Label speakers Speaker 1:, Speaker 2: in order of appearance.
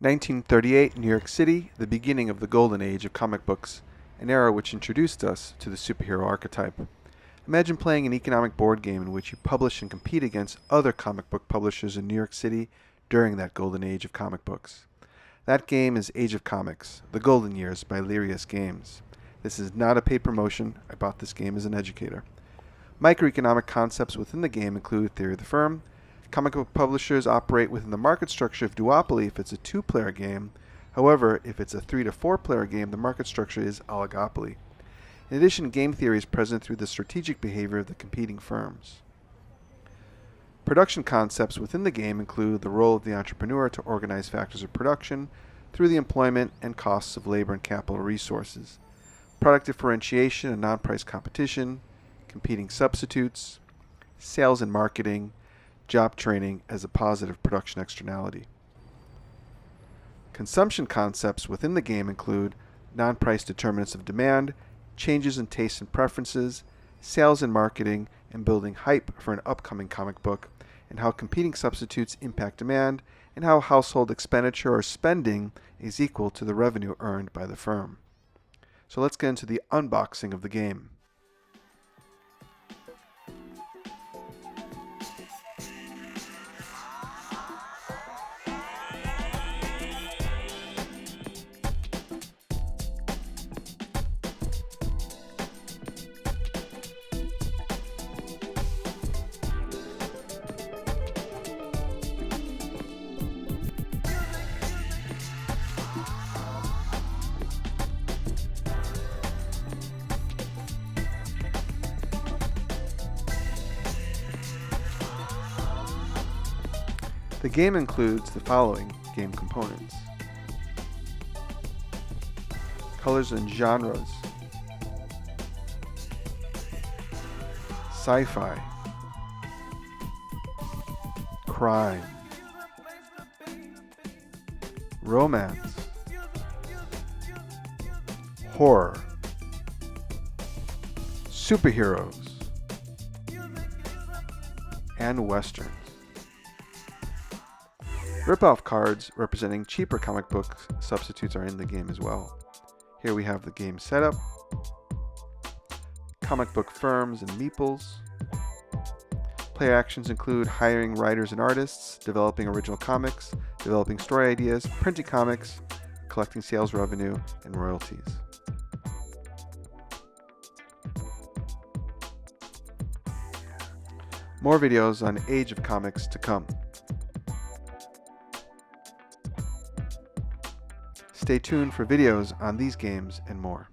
Speaker 1: 1938, New York City, the beginning of the golden age of comic books, an era which introduced us to the superhero archetype. Imagine playing an economic board game in which you publish and compete against other comic book publishers in New York City during that golden age of comic books. That game is Age of Comics, The Golden Years by Lirius Games. This is not a paid promotion. I bought this game as an educator. Microeconomic concepts within the game include theory of the firm. Comic book publishers operate within the market structure of duopoly if it's a two-player game. However, if it's a 3 to 4-player game, the market structure is oligopoly. In addition, game theory is present through the strategic behavior of the competing firms. Production concepts within the game include the role of the entrepreneur to organize factors of production through the employment and costs of labor and capital resources, product differentiation and non-price competition, competing substitutes, sales and marketing, job training as a positive production externality. Consumption concepts within the game include non-price determinants of demand, changes in tastes and preferences, sales and marketing, and building hype for an upcoming comic book, and how competing substitutes impact demand, and how household expenditure or spending is equal to the revenue earned by the firm. So let's get into the unboxing of the game. The game includes the following game components: colors and genres, sci-fi, crime, romance, horror, superheroes, and westerns. Rip-off cards representing cheaper comic book substitutes are in the game as well. Here we have the game setup, comic book firms and meeples. Player actions include hiring writers and artists, developing original comics, developing story ideas, printing comics, collecting sales revenue, and royalties. More videos on Age of Comics to come. Stay tuned for videos on these games and more.